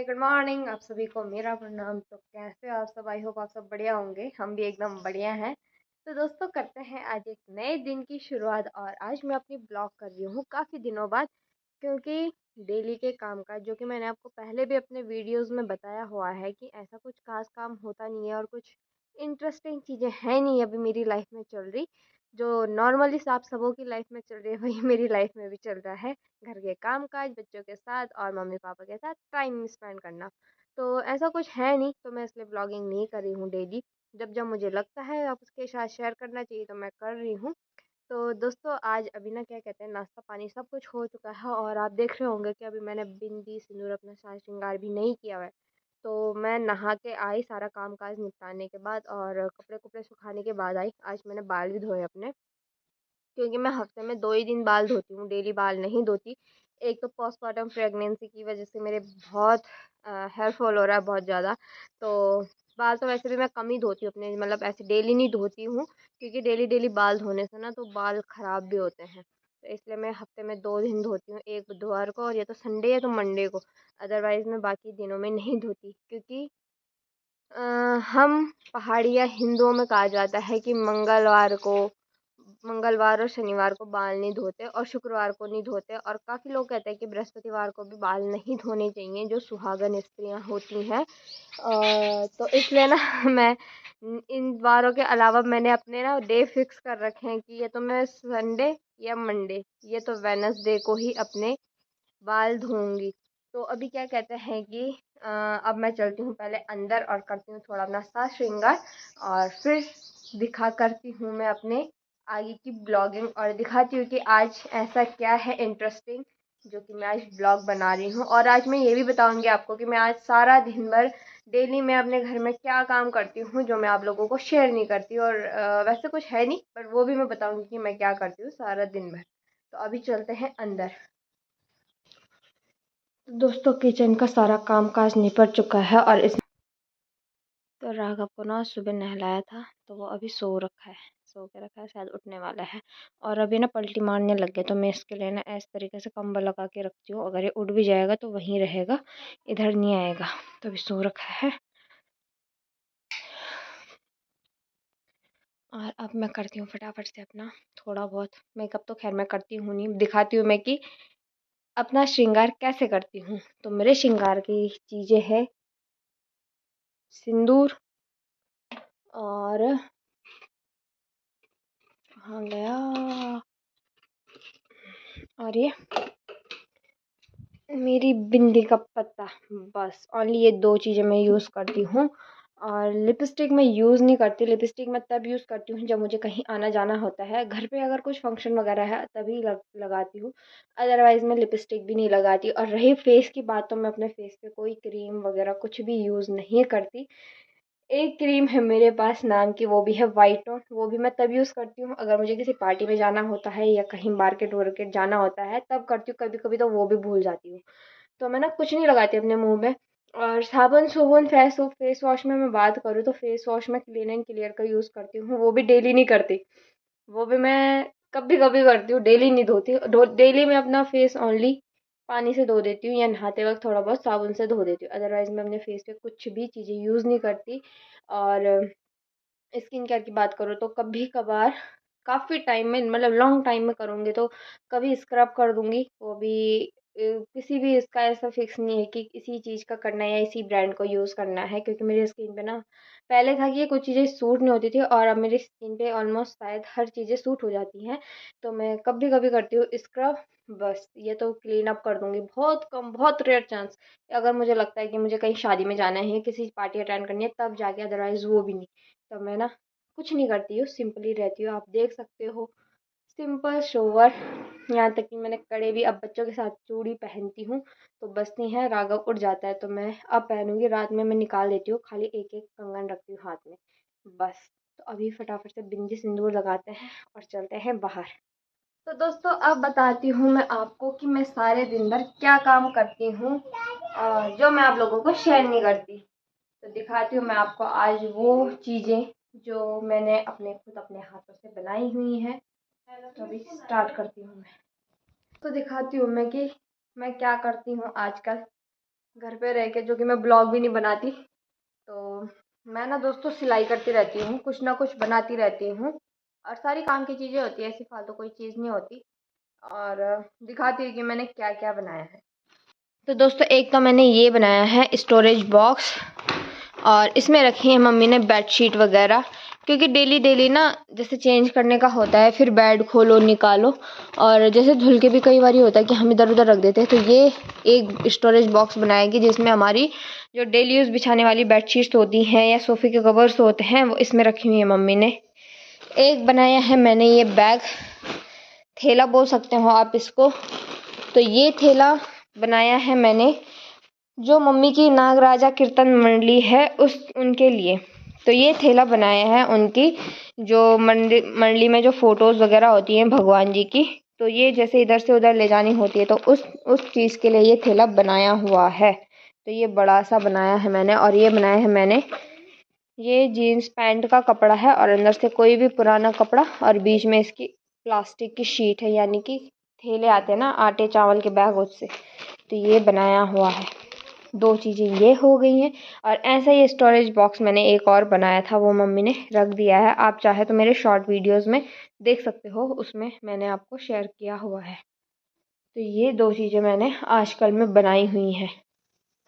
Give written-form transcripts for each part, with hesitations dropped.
Good morning आप सभी को मेरा प्रणाम। तो कैसे हो आप सब? आई होप आप सब बढ़िया होंगे। हम भी एकदम बढ़िया हैं। तो दोस्तों करते हैं आज एक नए दिन की शुरुआत। और आज मैं अपनी ब्लॉग कर रही हूँ काफ़ी दिनों बाद, क्योंकि डेली के काम का जो कि मैंने आपको पहले भी अपने वीडियोस में बताया हुआ है कि ऐसा कुछ खास काम होता नहीं है और कुछ इंटरेस्टिंग चीज़ें हैं नहीं अभी मेरी लाइफ में चल रही। जो नॉर्मली आप सबों की लाइफ में चल रही है वही मेरी लाइफ में भी चल रहा है। घर के काम काज, बच्चों के साथ और मम्मी पापा के साथ टाइम स्पेंड करना। तो ऐसा कुछ है नहीं, तो मैं इसलिए ब्लॉगिंग नहीं कर रही हूँ डेली। जब जब मुझे लगता है आप उसके साथ शेयर करना चाहिए तो मैं कर रही हूँ। तो दोस्तों आज अभी ना क्या कहते हैं, नाश्ता पानी सब कुछ हो चुका है और आप देख रहे होंगे कि अभी मैंने बिंदी सिंदूर अपना साज श्रृंगार भी नहीं किया हुआ है। तो मैं नहा के आई सारा काम काज निपटाने के बाद, और कपड़े कुपड़े सुखाने के बाद आई। आज मैंने बाल भी धोए अपने, क्योंकि मैं हफ्ते में 2 ही दिन बाल धोती हूँ, डेली बाल नहीं धोती। एक तो पोस्टमार्टम प्रेगनेंसी की वजह से मेरे बहुत हेयर फॉल हो रहा है बहुत ज़्यादा। तो बाल तो वैसे भी मैं कम ही धोती हूँ अपने, मतलब ऐसे डेली नहीं धोती हूँ, क्योंकि डेली डेली बाल धोने से ना तो बाल ख़राब भी होते हैं। तो इसलिए मैं हफ्ते में 2 दिन धोती हूँ, एक बुधवार को और या तो संडे या तो मंडे को। अदरवाइज़ मैं बाकी दिनों में नहीं धोती, क्योंकि अ, हम पहाड़िया हिंदुओं में कहा जाता है कि मंगलवार और शनिवार को बाल नहीं धोते और शुक्रवार को नहीं धोते। और काफ़ी लोग कहते हैं कि बृहस्पतिवार को भी बाल नहीं धोने चाहिए जो सुहागन स्त्रियां होती हैं। तो इसलिए ना मैं इन वारों के अलावा मैंने अपने ना डे फिक्स कर रखे हैं कि ये तो मैं संडे या मंडे, ये तो वेनसडे को ही अपने बाल धोऊंगी। तो अभी क्या कहते हैं कि अब मैं चलती हूँ पहले अंदर और करती हूँ थोड़ा अपना साज श्रृंगार, और फिर दिखा करती हूँ मैं अपने आगे की ब्लॉगिंग, और दिखाती हूँ कि आज ऐसा क्या है इंटरेस्टिंग जो कि मैं आज ब्लॉग बना रही हूँ। और आज मैं ये भी बताऊँगी आपको कि मैं आज सारा दिन भर डेली मैं अपने घर में क्या काम करती हूँ जो मैं आप लोगों को शेयर नहीं करती। और वैसे कुछ है नहीं, पर वो भी मैं बताऊँगी कि मैं क्या करती हूँ सारा दिन भर। तो अभी चलते हैं अंदर। दोस्तों किचन का सारा काम काज निपट चुका है, और इस तो राघव को ना सुबह नहलाया था तो वो अभी सो के रखा है, शायद उठने वाला है। और अभी ना पलटी मारने लग गए, तो मैं इसके लिए ना इस तरीके से कंबल लगा के रखती हूँ। अगर ये उठ भी जाएगा तो वहीं रहेगा, इधर नहीं आएगा। तो अभी सो रखा है। और अब मैं करती हूँ फटाफट से अपना थोड़ा बहुत मेकअप। तो खैर मैं करती हूँ नहीं, दिखाती हूँ मैं कि अपना श्रृंगार कैसे करती हूँ। तो मेरे श्रृंगार की चीज़ें हैं सिंदूर, और कहाँ गया, और ये मेरी बिंदी का पत्ता। बस ओनली ये 2 चीज़ें मैं यूज़ करती हूँ। और लिपस्टिक मैं यूज़ नहीं करती। लिपस्टिक मैं तब यूज़ करती हूँ जब मुझे कहीं आना जाना होता है। घर पे अगर कुछ फंक्शन वगैरह है तभी लगाती हूँ, अदरवाइज़ मैं लिपस्टिक भी नहीं लगाती। और रही फेस की बात, तो मैं अपने फेस पे कोई क्रीम वगैरह कुछ भी यूज़ नहीं करती। एक क्रीम है मेरे पास नाम की, वो भी है वाइट टोन। वो भी मैं तब यूज़ करती हूँ अगर मुझे किसी पार्टी में जाना होता है या कहीं मार्केट वार्केट जाना होता है, तब करती हूँ। कभी कभी तो वो भी भूल जाती हूँ। तो मैं ना कुछ नहीं लगाती अपने मुंह में। और साबुन सुबुन फेस वॉश में मैं बात करूँ तो फेस वॉश में क्लीन एंड क्लियर का यूज़ करती हूँ, वो भी डेली नहीं करती। वो भी मैं कभी कभी करती हूँ, डेली नहीं धोती। डेली मैं अपना फेस ओनली पानी से धो देती हूँ, या नहाते वक्त थोड़ा बहुत साबुन से धो देती हूँ। अदरवाइज़ मैं अपने फेस पे कुछ भी चीज़ें यूज़ नहीं करती। और स्किन केयर की बात करूँ तो कभी कभार काफ़ी टाइम में, मतलब लॉन्ग टाइम में करूँगी तो कभी स्क्रब कर दूँगी। वो भी किसी भी इसका ऐसा फिक्स नहीं है कि इसी चीज़ का करना है या इसी ब्रांड को यूज़ करना है, क्योंकि मेरी स्किन पे ना पहले था कि ये कुछ चीज़ें सूट नहीं होती थी, और अब मेरी स्किन पे ऑलमोस्ट शायद हर चीज़ें सूट हो जाती हैं। तो मैं कभी कभी करती हूँ स्क्रब। बस ये तो क्लीन अप कर दूँगी, बहुत कम, बहुत रेयर चांस अगर मुझे लगता है कि मुझे कहीं शादी में जाना है, किसी पार्टी अटेंड करनी है, तब जाके, अदरवाइज़ वो भी नहीं। तो मैं ना कुछ नहीं करती हूँ, सिंपली रहती हूँ। आप देख सकते हो सिंपल सोवर। यहाँ तक कि मैंने कड़े भी अब बच्चों के साथ चूड़ी पहनती हूँ तो बजती हैं। राघव उठ जाता है तो मैं अब पहनूंगी, रात में मैं निकाल देती हूँ, खाली एक एक कंगन रखती हूँ हाथ में बस। तो अभी फटाफट से बिंदी सिंदूर लगाते हैं और चलते हैं बाहर। तो दोस्तों अब बताती हूँ मैं आपको कि मैं सारे दिन भर क्या काम करती हूँ, जो मैं आप लोगों को शेयर नहीं करती। तो दिखाती हूँ मैं आपको आज वो चीज़ें जो मैंने खुद अपने हाथों से बनाई हुई हैं। तो अभी स्टार्ट करती हूँ मैं। तो दिखाती हूँ मैं कि मैं क्या करती हूँ आजकल। घर पे रह के, जो कि मैं ब्लॉग भी नहीं बनाती। तो मैं ना दोस्तों सिलाई करती रहती हूँ, कुछ ना कुछ बनाती रहती हूँ, और सारी काम की चीज़ें होती है, ऐसी फालतू कोई चीज़ नहीं होती। और दिखाती हूँ कि मैंने क्या क्या बनाया है। तो दोस्तों एक तो मैंने ये बनाया है स्टोरेज बॉक्स, और इसमें रखी है मम्मी ने बेडशीट वगैरह, क्योंकि डेली डेली ना जैसे चेंज करने का होता है, फिर बेड खोलो निकालो, और जैसे धुल के भी कई बार होता है कि हम इधर उधर रख देते हैं। तो ये एक स्टोरेज बॉक्स बनाएगी जिसमें हमारी जो डेली यूज़ बिछाने वाली बेडशीट्स होती हैं या सोफ़े के कवर्स होते हैं वो इसमें रखी हुई है मम्मी ने। एक बनाया है मैंने ये बैग, थैला बोल सकते हो आप इसको। तो ये थैला बनाया है मैंने जो मम्मी की नागराजा कीर्तन मंडली है उनके लिए। तो ये थैला बनाया है उनकी जो मंडली में जो फोटोज़ वगैरह होती हैं भगवान जी की, तो ये जैसे इधर से उधर ले जानी होती है तो उस चीज़ के लिए ये थैला बनाया हुआ है। तो ये बड़ा सा बनाया है मैंने। और ये बनाया है मैंने, ये जीन्स पैंट का कपड़ा है और अंदर से कोई भी पुराना कपड़ा, और बीच में इसकी प्लास्टिक की शीट है, यानी कि थैले आते हैं ना आटे चावल के बैग, उससे। तो ये बनाया हुआ है। दो चीज़ें ये हो गई हैं। और ऐसा ही स्टोरेज बॉक्स मैंने एक और बनाया था, वो मम्मी ने रख दिया है। आप चाहे तो मेरे शॉर्ट वीडियोस में देख सकते हो, उसमें मैंने आपको शेयर किया हुआ है। तो ये दो चीज़ें मैंने आजकल में बनाई हुई हैं।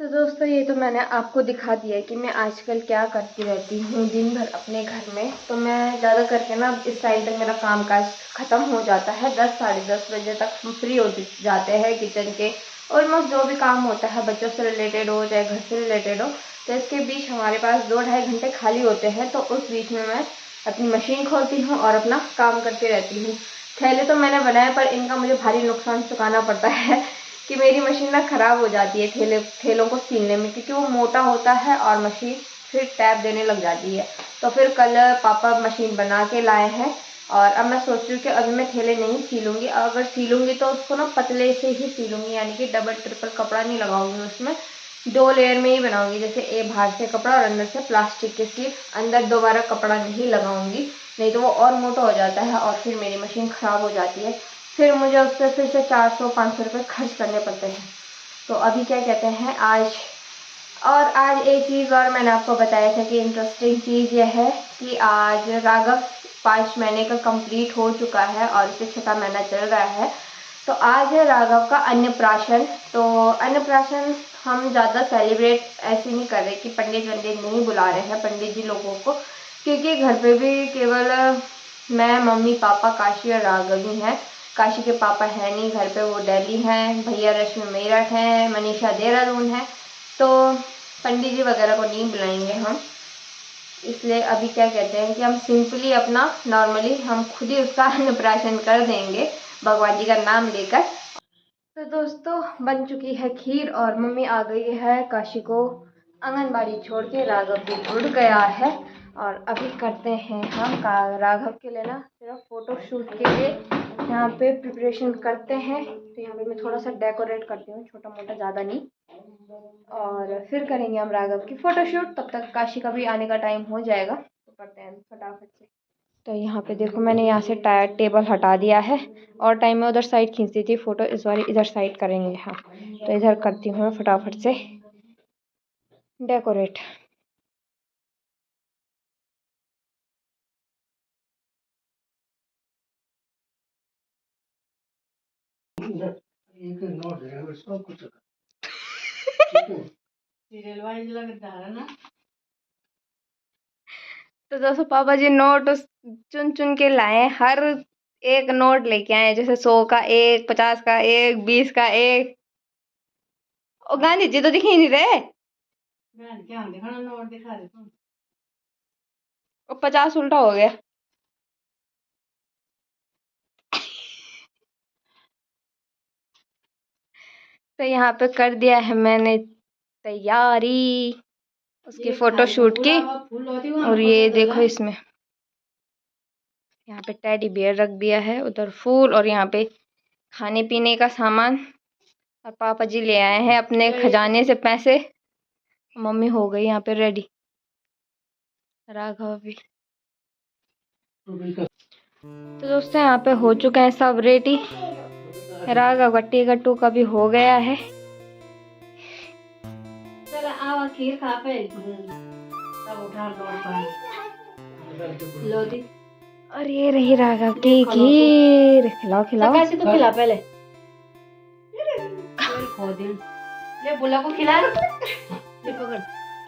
तो दोस्तों ये तो मैंने आपको दिखा दिया है कि मैं आजकल क्या करती रहती हूँ दिन भर अपने घर में। तो मैं ज़्यादा करके ना इस टाइम तक मेरा काम काज ख़त्म हो जाता है, 10 साढ़े 10 बजे तक हम फ्री हो जाते हैं किचन के। ऑलमोस्ट जो भी काम होता है बच्चों से रिलेटेड हो चाहे घर से रिलेटेड हो, तो इसके बीच हमारे पास 2-2.5 घंटे खाली होते हैं। तो उस बीच में मैं अपनी मशीन खोलती हूँ और अपना काम करती रहती हूँ। थैले तो मैंने बनाए, पर इनका मुझे भारी नुकसान चुकाना पड़ता है कि मेरी मशीन ना ख़राब हो जाती है थैलों को सीलने में, क्योंकि वो मोटा होता है और मशीन फिर टैप देने लग जाती है। तो फिर कल पापा मशीन बना के लाए हैं, और अब मैं सोच रही हूँ कि अभी मैं थैले नहीं सीलूँगी। अगर सीलूँगी तो उसको ना पतले से ही सीलूँगी, यानी कि डबल ट्रिपल कपड़ा नहीं लगाऊँगी उसमें, 2 लेयर में ही बनाऊँगी। जैसे बाहर से कपड़ा और अंदर से प्लास्टिक के सील, अंदर दोबारा कपड़ा नहीं लगाऊँगी, नहीं तो वो और मोटा हो जाता है और फिर मेरी मशीन ख़राब हो जाती है। फिर मुझे उस पर फिर से 400-500 रुपये खर्च करने पड़ते हैं। तो अभी क्या कहते हैं, आज एक चीज़ और मैंने आपको बताया था कि इंटरेस्टिंग चीज़ यह है कि आज राघव 5 महीने का कंप्लीट हो चुका है और इसे 6वां महीना चल रहा है। तो आज है राघव का अन्नप्राशन। तो अन्नप्राशन हम ज़्यादा सेलिब्रेट ऐसे नहीं कर रहे कि पंडित वंडित नहीं बुला रहे हैं पंडित जी लोगों को, क्योंकि घर पे भी केवल मैं मम्मी पापा काशी और राघव ही हैं। काशी के पापा है नहीं घर पे, वो दिल्ली हैं, भैया रश्मि मेरठ हैं, मनीषा देहरादून है। तो पंडित जी वगैरह को नहीं बुलाएंगे हम, इसलिए अभी क्या कहते हैं कि हम सिंपली अपना नॉर्मली हम खुद ही उसका अन्नप्राशन कर देंगे भगवान जी का नाम लेकर। तो दोस्तों बन चुकी है खीर और मम्मी आ गई है काशी को आंगनबाड़ी छोड़ के, राघव भी उड़ गया है। और अभी करते हैं हम राघव के लिए ना सिर्फ फ़ोटो शूट के लिए यहाँ पे प्रिपरेशन करते हैं। तो यहाँ पे मैं थोड़ा सा डेकोरेट करती हूँ, छोटा मोटा, ज़्यादा नहीं, और फिर करेंगे हम राघव की फ़ोटो शूट। तब तक काशी का भी आने का टाइम हो जाएगा, तो करते हैं फटाफट से। तो यहाँ पे देखो मैंने यहाँ से टायर टेबल हटा दिया है, और टाइम में उधर साइड खींचती थी फ़ोटो, इस बार इधर साइड करेंगे। हाँ तो इधर करती हूँ फटाफट से डेकोरेट। तो दोस्तों पापा जी नोट चुन चुन के लाए, हर एक नोट लेके आए, जैसे 100 का एक, 50 का एक, 20 का एक। और गांधी जी तो दिख ही नहीं रहे, और 50 उल्टा हो गया। तो यहाँ पे कर दिया है मैंने तैयारी उसकी फ़ोटो शूट की। और ये देखो इसमें यहाँ पे टेडी बियर रख दिया है, उधर फूल, और यहाँ पे खाने पीने का सामान। और पापा जी ले आए हैं अपने खजाने से पैसे। मम्मी हो गई यहाँ पे रेडी, राघव भी। तो दोस्तों यहाँ पे हो चुके हैं सब रेडी, राघव का टिकटू का भी हो गया है। खीर खा पे तब उठा लौट पाए लो दी। और ये रही राघव की खीर। खिलाओ खिलाओ। कैसे तो खिला पहले खो दे ले बुला को खिला ले पकड़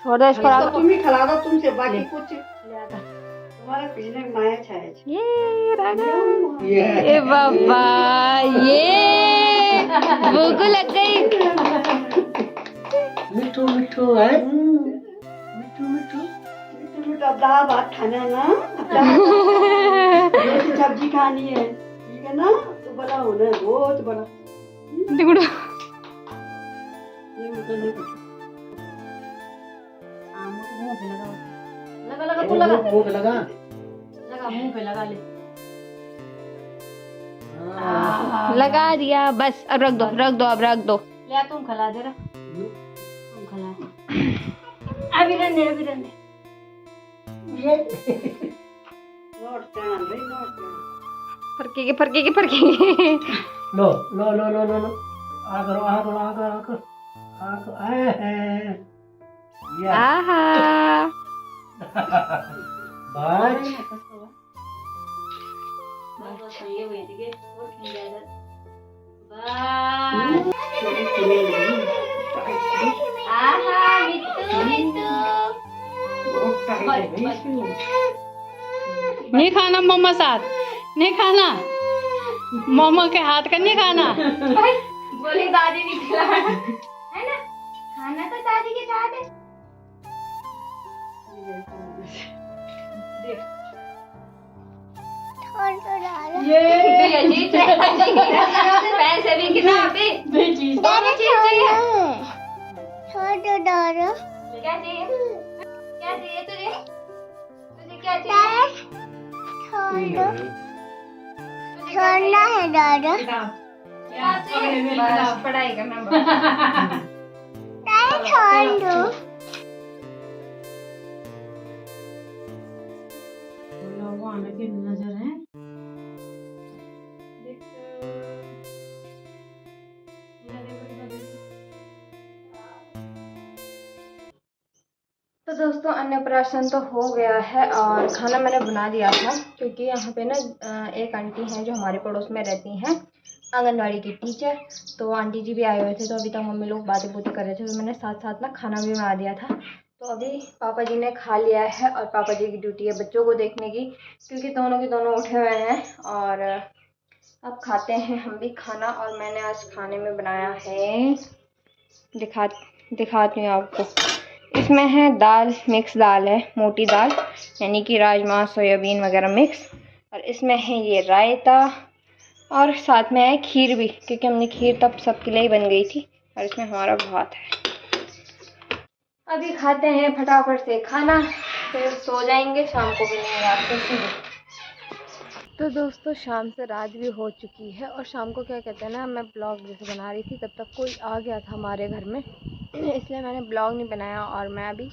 छोड़ दो इसको राघव। तुम ही खिला दो तुमसे बाकी कुछ ले आता तुम्हारा पीछे माया छाया छे। ये राघव ए बाबा ये भूख लग गई। मिठू मिठू है मिठू मिठू मिठू मिठू। अब दाल भात खाना है ना, रोटी सब्जी खानी है, ठीक है ना? तो बड़ा होना है, बहुत बड़ा। दिगड़ो ये मुझे नहीं पता। मुंह पे लगा लगा लगा लगा मुंह पे लगा मुंह पे लगा ले लगा दिया बस। अब रख दो रख दो अब रख दो। ले तुम खिला दे रहा तुम खिला अभी रहने नोट चांद भाई नोट फरकेगी फरकेगी फरकेगी। लो लो लो लो लो लो आ करो आ करो आ करो आ करो आ करो आए ये आहा बाज ये हुई थी के और खिल जाएगा आहा मिट्टू मिट्टू नहीं खाना मम्मा साथ नहीं खाना मम्मा के हाथ का नहीं खाना। बोली दादी ने खिलाया है ना, खाना तो दादी के साथ है। ये अजीब से पैसे भी कितना अभी क्या चाहिए क्या चाहिए तुझे तुझे क्या चाहिए छोड़ना है दादा। क्या चाहिए बस पढ़ाई करना दादा छोड़ दो। आने की नजर है तो दोस्तों अन्नप्राशन तो हो गया है और खाना मैंने बना दिया था, क्योंकि यहाँ पे ना एक आंटी हैं जो हमारे पड़ोस में रहती हैं, आंगनवाड़ी की टीचर। तो आंटी जी भी आए हुए थे, तो अभी तक मम्मी लोग बातें बूतें कर रहे थे, तो मैंने साथ साथ ना खाना भी बना दिया था। तो अभी पापा जी ने खा लिया है और पापा जी की ड्यूटी है बच्चों को देखने की, क्योंकि दोनों के दोनों उठे हुए हैं। और अब खाते हैं हम भी खाना। और मैंने आज खाने में बनाया है, दिखाती हूँ आपको। इसमें है दाल, मिक्स दाल है, मोटी दाल यानी कि राजमा सोयाबीन वगैरह मिक्स। और इसमें है ये रायता और साथ में है खीर भी, क्योंकि हमने खीर तब सबके लिए ही बन गई थी। और इसमें हमारा भात है। अभी खाते हैं फटाफट से खाना, फिर सो जाएंगे, शाम को मिलेंगे आपसे सीधे। तो दोस्तों शाम से रात भी हो चुकी है और शाम को क्या कहते हैं ना, मैं ब्लॉग जैसे बना रही थी तब तक कोई आ गया था हमारे घर में, इसलिए मैंने ब्लॉग नहीं बनाया। और मैं अभी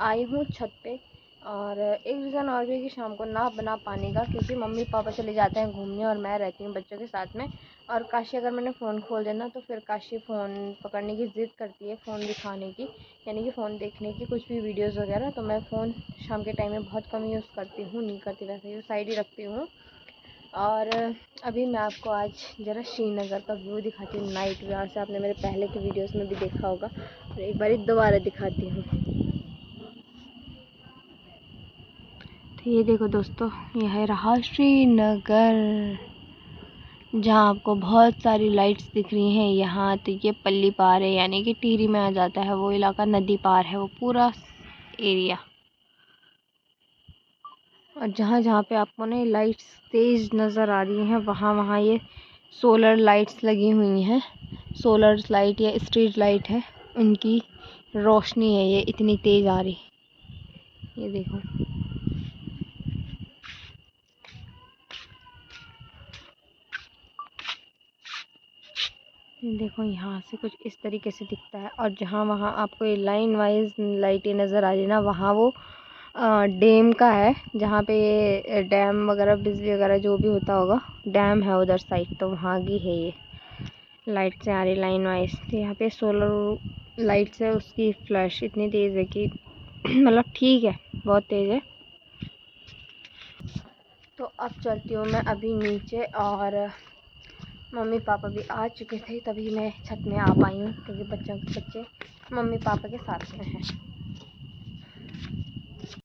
आई हूँ छत पे। और एक रीज़न और भी है कि शाम को ना बना पाने का, क्योंकि मम्मी पापा चले जाते हैं घूमने और मैं रहती हूँ बच्चों के साथ में। और काशी अगर मैंने फ़ोन खोल देना तो फिर काशी फ़ोन पकड़ने की ज़िद करती है, फ़ोन दिखाने की यानी कि फ़ोन देखने की, कुछ भी वीडियोज़ वगैरह। तो मैं फ़ोन शाम के टाइम में बहुत कम यूज़ करती हूँ, नहीं करती वैसे ही साइड ही रखती हूँ। और अभी मैं आपको आज ज़रा श्रीनगर का व्यू दिखाती हूँ नाइट व्यू। यहाँ से आपने मेरे पहले के वीडियोस में भी देखा होगा, और एक बार दोबारा दिखाती हूँ। तो ये देखो दोस्तों, यह रहा श्रीनगर, जहाँ आपको बहुत सारी लाइट्स दिख रही हैं। यहाँ तो ये पल्ली पार है, यानी कि टिहरी में आ जाता है वो इलाका, नदी पार है वो पूरा एरिया। और जहाँ जहाँ पे आपको ना लाइट्स तेज़ नज़र आ रही हैं, वहाँ वहाँ ये सोलर लाइट्स लगी हुई हैं। सोलर लाइट या स्ट्रीट लाइट है, उनकी रोशनी है ये इतनी तेज़ आ रही। ये देखो, देखो यहाँ से कुछ इस तरीके से दिखता है। और जहाँ वहाँ आपको ये लाइन वाइज लाइटें नज़र आ रही ना, वहाँ वो डैम का है, जहाँ पे डैम वगैरह बिजली वगैरह जो भी होता होगा, डैम है उधर साइड, तो वहाँ की है ये लाइट से आ रही लाइन वाइज। तो यहाँ पे सोलर लाइट से उसकी फ्लैश इतनी तेज़ है कि मतलब ठीक है, बहुत तेज़ है। तो अब चलती हूँ मैं अभी नीचे, और मम्मी पापा भी आ चुके थे तभी मैं छत में आ पाई हूँ, क्योंकि बच्चे मम्मी पापा के साथ में हैं।